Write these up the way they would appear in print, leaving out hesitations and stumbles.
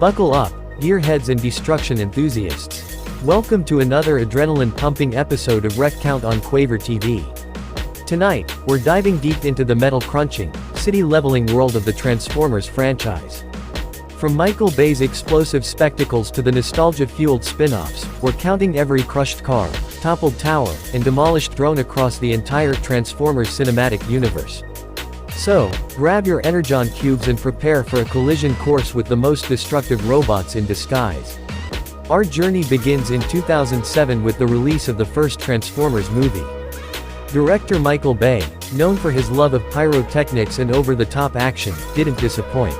Buckle up, gearheads and destruction enthusiasts. Welcome to another adrenaline-pumping episode of Wreck Count on Quaver TV. Tonight, we're diving deep into the metal-crunching, city-leveling world of the Transformers franchise. From Michael Bay's explosive spectacles to the nostalgia-fueled spin-offs, we're counting every crushed car, toppled tower, and demolished drone across the entire Transformers cinematic universe. So, grab your Energon cubes and prepare for a collision course with the most destructive robots in disguise. Our journey begins in 2007 with the release of the first Transformers movie. Director Michael Bay, known for his love of pyrotechnics and over-the-top action, didn't disappoint.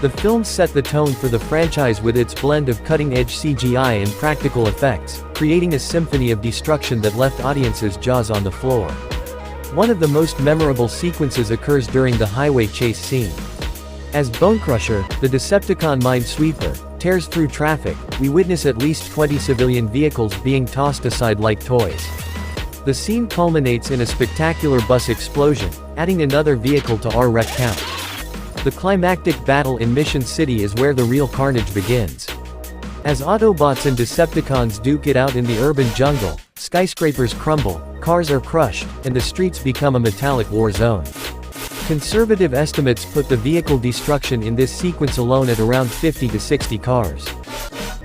The film set the tone for the franchise with its blend of cutting-edge CGI and practical effects, creating a symphony of destruction that left audiences' jaws on the floor. One of the most memorable sequences occurs during the highway chase scene. As Bonecrusher, the Decepticon minesweeper, tears through traffic, we witness at least 20 civilian vehicles being tossed aside like toys. The scene culminates in a spectacular bus explosion, adding another vehicle to our wreck count. The climactic battle in Mission City is where the real carnage begins. As Autobots and Decepticons duke it out in the urban jungle, skyscrapers crumble, cars are crushed, and the streets become a metallic war zone. Conservative estimates put the vehicle destruction in this sequence alone at around 50 to 60 cars.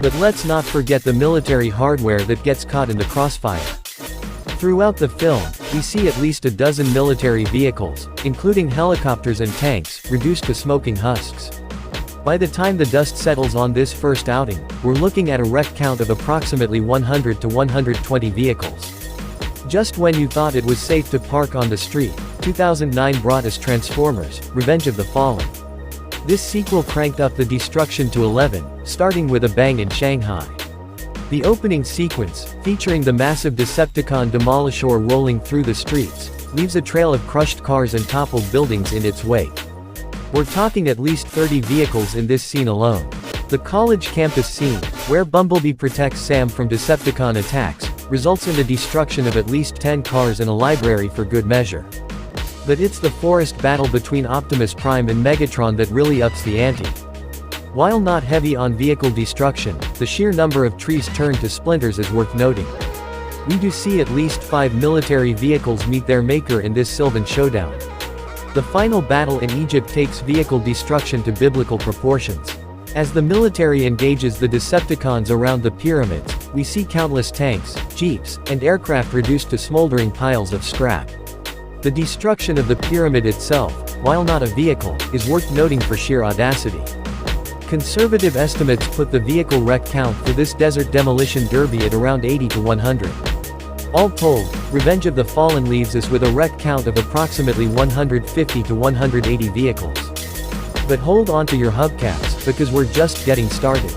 But let's not forget the military hardware that gets caught in the crossfire. Throughout the film, we see at least a dozen military vehicles, including helicopters and tanks, reduced to smoking husks. By the time the dust settles on this first outing, we're looking at a wreck count of approximately 100 to 120 vehicles. Just when you thought it was safe to park on the street, 2009 brought us Transformers: Revenge of the Fallen. This sequel cranked up the destruction to 11, starting with a bang in Shanghai. The opening sequence, featuring the massive Decepticon Demolisher rolling through the streets, leaves a trail of crushed cars and toppled buildings in its wake. We're talking at least 30 vehicles in this scene alone. The college campus scene, where Bumblebee protects Sam from Decepticon attacks, results in the destruction of at least 10 cars and a library for good measure. But it's the forest battle between Optimus Prime and Megatron that really ups the ante. While not heavy on vehicle destruction, the sheer number of trees turned to splinters is worth noting. We do see at least 5 military vehicles meet their maker in this Sylvan showdown. The final battle in Egypt takes vehicle destruction to biblical proportions. As the military engages the Decepticons around the pyramids, we see countless tanks, jeeps, and aircraft reduced to smoldering piles of scrap. The destruction of the pyramid itself, while not a vehicle, is worth noting for sheer audacity. Conservative estimates put the vehicle wreck count for this desert demolition derby at around 80 to 100. All told, Revenge of the Fallen leaves us with a wreck count of approximately 150 to 180 vehicles. But hold on to your hubcaps, because we're just getting started.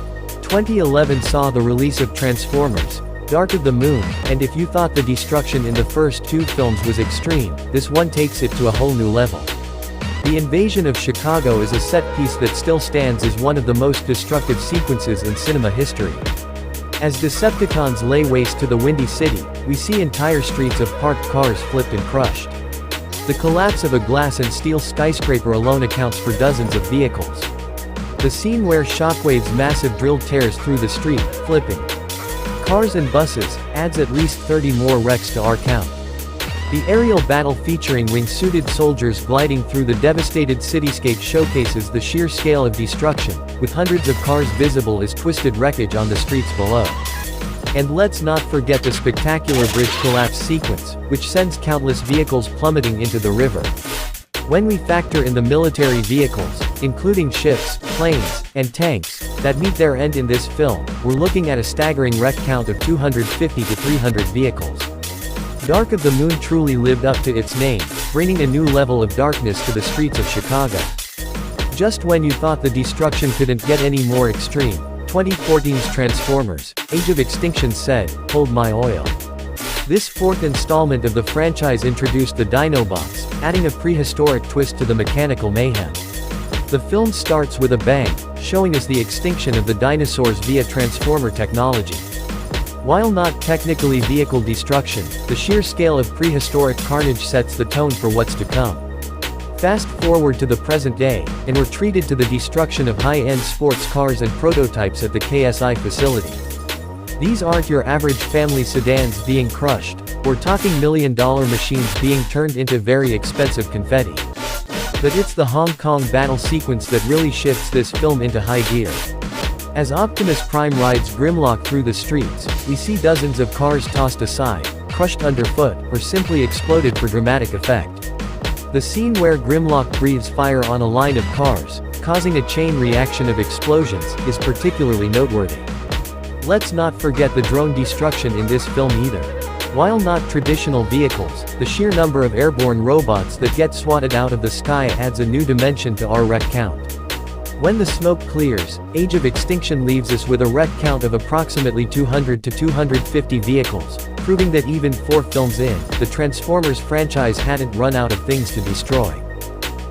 2011 saw the release of Transformers: Dark of the Moon, and if you thought the destruction in the first two films was extreme, this one takes it to a whole new level. The invasion of Chicago is a set piece that still stands as one of the most destructive sequences in cinema history. As Decepticons lay waste to the Windy City, we see entire streets of parked cars flipped and crushed. The collapse of a glass and steel skyscraper alone accounts for dozens of vehicles. The scene where Shockwave's massive drill tears through the street, flipping cars and buses, adds at least 30 more wrecks to our count. The aerial battle featuring wing-suited soldiers gliding through the devastated cityscape showcases the sheer scale of destruction, with hundreds of cars visible as twisted wreckage on the streets below. And let's not forget the spectacular bridge collapse sequence, which sends countless vehicles plummeting into the river. When we factor in the military vehicles, including ships, planes, and tanks, that meet their end in this film, we're looking at a staggering wreck count of 250 to 300 vehicles. Dark of the Moon truly lived up to its name, bringing a new level of darkness to the streets of Chicago. Just when you thought the destruction couldn't get any more extreme, 2014's Transformers: Age of Extinction said, "Hold my oil." This fourth installment of the franchise introduced the Dinobots, adding a prehistoric twist to the mechanical mayhem. The film starts with a bang, showing us the extinction of the dinosaurs via Transformer technology. While not technically vehicle destruction, the sheer scale of prehistoric carnage sets the tone for what's to come. Fast forward to the present day, and we're treated to the destruction of high-end sports cars and prototypes at the KSI facility. These aren't your average family sedans being crushed. We're talking million-dollar machines being turned into very expensive confetti. But it's the Hong Kong battle sequence that really shifts this film into high gear. As Optimus Prime rides Grimlock through the streets, we see dozens of cars tossed aside, crushed underfoot, or simply exploded for dramatic effect. The scene where Grimlock breathes fire on a line of cars, causing a chain reaction of explosions, is particularly noteworthy. Let's not forget the drone destruction in this film either. While not traditional vehicles, the sheer number of airborne robots that get swatted out of the sky adds a new dimension to our wreck count. When the smoke clears, Age of Extinction leaves us with a wreck count of approximately 200 to 250 vehicles, proving that even 4 films in, the Transformers franchise hadn't run out of things to destroy.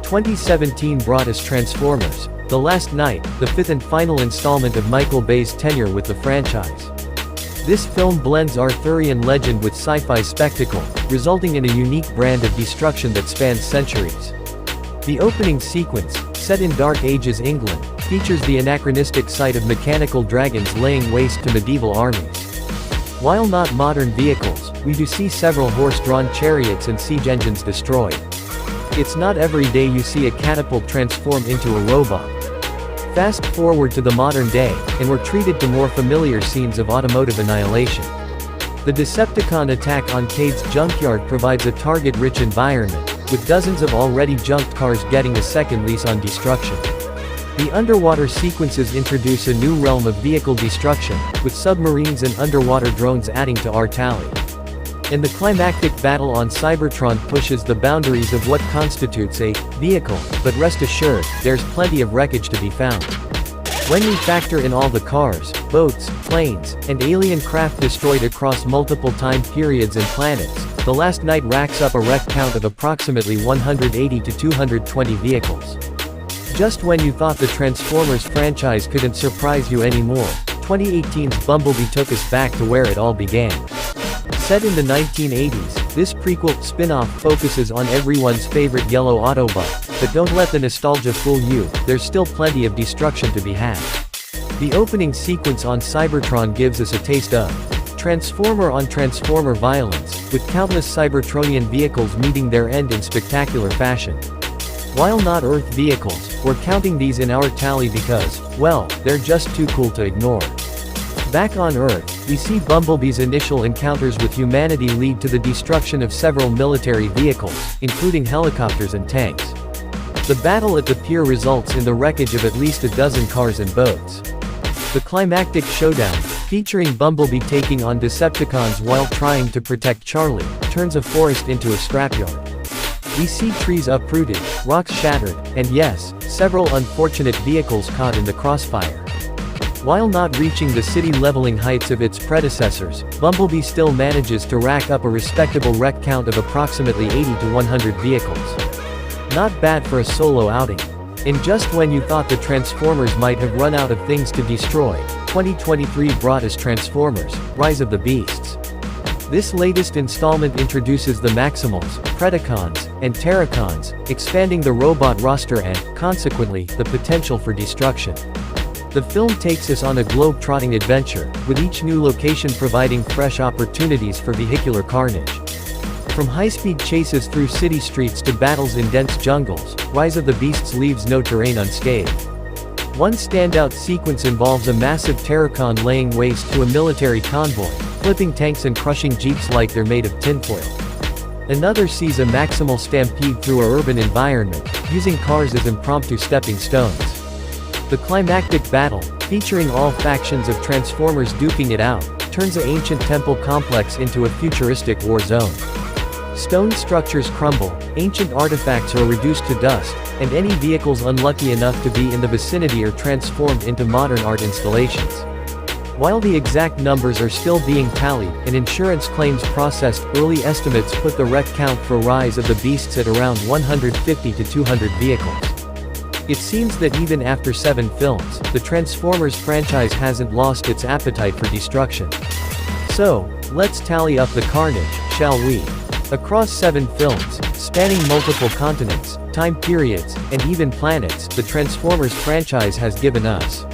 2017 brought us Transformers: The Last Knight, the 5th and final installment of Michael Bay's tenure with the franchise. This film blends Arthurian legend with sci-fi spectacle, resulting in a unique brand of destruction that spans centuries. The opening sequence, set in Dark Ages England, features the anachronistic sight of mechanical dragons laying waste to medieval armies. While not modern vehicles, we do see several horse-drawn chariots and siege engines destroyed. It's not every day you see a catapult transform into a robot. Fast forward to the modern day, and we're treated to more familiar scenes of automotive annihilation. The Decepticon attack on Cade's junkyard provides a target-rich environment, with dozens of already junked cars getting a second lease on destruction. The underwater sequences introduce a new realm of vehicle destruction, with submarines and underwater drones adding to our tally. And the climactic battle on Cybertron pushes the boundaries of what constitutes a vehicle, but rest assured, there's plenty of wreckage to be found. When we factor in all the cars, boats, planes, and alien craft destroyed across multiple time periods and planets, The Last Knight racks up a wreck count of approximately 180 to 220 vehicles. Just when you thought the Transformers franchise couldn't surprise you anymore, 2018's Bumblebee took us back to where it all began. Set in the 1980s, this prequel spin-off focuses on everyone's favorite yellow Autobot, but don't let the nostalgia fool you, there's still plenty of destruction to be had. The opening sequence on Cybertron gives us a taste of Transformer on Transformer violence, with countless Cybertronian vehicles meeting their end in spectacular fashion. While not Earth vehicles, we're counting these in our tally because, well, they're just too cool to ignore. Back on Earth, we see Bumblebee's initial encounters with humanity lead to the destruction of several military vehicles, including helicopters and tanks. The battle at the pier results in the wreckage of at least a dozen cars and boats. The climactic showdown, featuring Bumblebee taking on Decepticons while trying to protect Charlie, turns a forest into a scrapyard. We see trees uprooted, rocks shattered, and yes, several unfortunate vehicles caught in the crossfire. While not reaching the city-leveling heights of its predecessors, Bumblebee still manages to rack up a respectable wreck count of approximately 80 to 100 vehicles. Not bad for a solo outing. And just when you thought the Transformers might have run out of things to destroy, 2023 brought us Transformers: Rise of the Beasts. This latest installment introduces the Maximals, Predacons, and Terracons, expanding the robot roster and, consequently, the potential for destruction. The film takes us on a globe-trotting adventure, with each new location providing fresh opportunities for vehicular carnage. From high-speed chases through city streets to battles in dense jungles, Rise of the Beasts leaves no terrain unscathed. One standout sequence involves a massive Terracon laying waste to a military convoy, flipping tanks and crushing jeeps like they're made of tinfoil. Another sees a Maximal stampede through a urban environment, using cars as impromptu stepping stones. The climactic battle, featuring all factions of Transformers duking it out, turns an ancient temple complex into a futuristic war zone. Stone structures crumble, ancient artifacts are reduced to dust, and any vehicles unlucky enough to be in the vicinity are transformed into modern art installations. While the exact numbers are still being tallied, and insurance claims processed, early estimates put the wreck count for Rise of the Beasts at around 150 to 200 vehicles. It seems that even after 7 films, the Transformers franchise hasn't lost its appetite for destruction. So, let's tally up the carnage, shall we? Across 7 films, spanning multiple continents, time periods, and even planets, the Transformers franchise has given us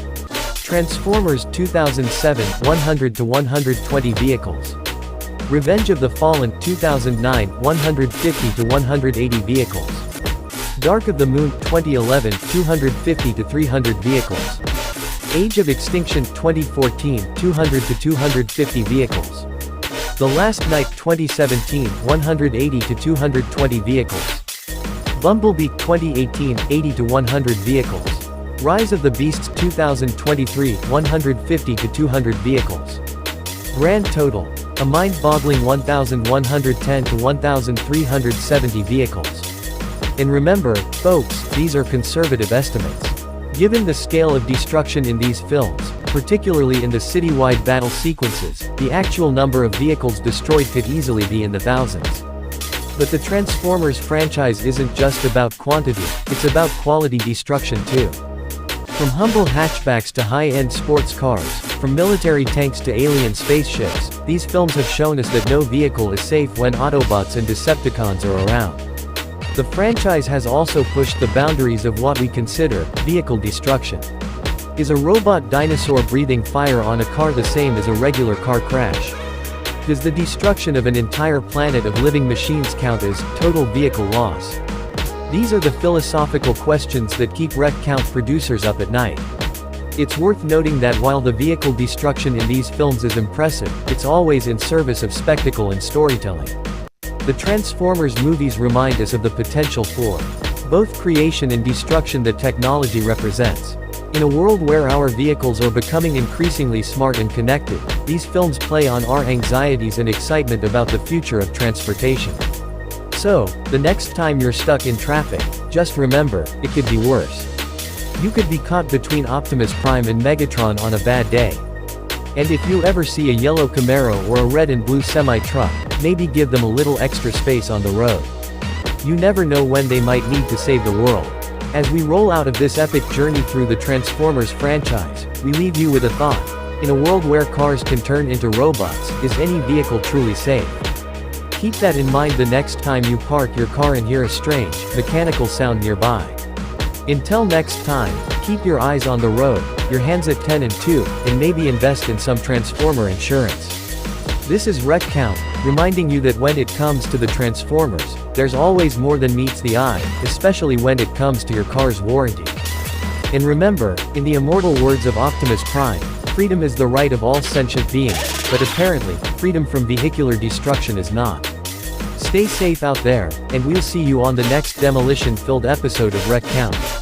Transformers 2007, 100 to 120 vehicles. Revenge of the Fallen 2009, 150 to 180 vehicles. Dark of the Moon 2011, 250 to 300 vehicles. Age of Extinction 2014, 200 to 250 vehicles. The Last Night 2017, 180 to 220 vehicles. Bumblebee 2018, 80 to 100 vehicles. Rise of the Beasts 2023, 150 to 200 vehicles. Grand total, a mind-boggling 1,110 to 1,370 vehicles. And remember, folks, these are conservative estimates. Given the scale of destruction in these films, particularly in the citywide battle sequences, the actual number of vehicles destroyed could easily be in the thousands. But the Transformers franchise isn't just about quantity, it's about quality destruction too. From humble hatchbacks to high-end sports cars, from military tanks to alien spaceships, these films have shown us that no vehicle is safe when Autobots and Decepticons are around. The franchise has also pushed the boundaries of what we consider vehicle destruction. Is a robot dinosaur breathing fire on a car the same as a regular car crash? Does the destruction of an entire planet of living machines count as total vehicle loss? These are the philosophical questions that keep Wreck Count producers up at night. It's worth noting that while the vehicle destruction in these films is impressive, it's always in service of spectacle and storytelling. The Transformers movies remind us of the potential for both creation and destruction that technology represents. In a world where our vehicles are becoming increasingly smart and connected, these films play on our anxieties and excitement about the future of transportation. So, the next time you're stuck in traffic, just remember, it could be worse. You could be caught between Optimus Prime and Megatron on a bad day. And if you ever see a yellow Camaro or a red and blue semi-truck, maybe give them a little extra space on the road. You never know when they might need to save the world. As we roll out of this epic journey through the Transformers franchise, we leave you with a thought. In a world where cars can turn into robots, is any vehicle truly safe? Keep that in mind the next time you park your car and hear a strange, mechanical sound nearby. Until next time, keep your eyes on the road, your hands at 10 and 2, and maybe invest in some Transformer insurance. This is Wreck Count, reminding you that when it comes to the Transformers, there's always more than meets the eye, especially when it comes to your car's warranty. And remember, in the immortal words of Optimus Prime, freedom is the right of all sentient beings, but apparently, freedom from vehicular destruction is not. Stay safe out there, and we'll see you on the next demolition-filled episode of Wreck Count.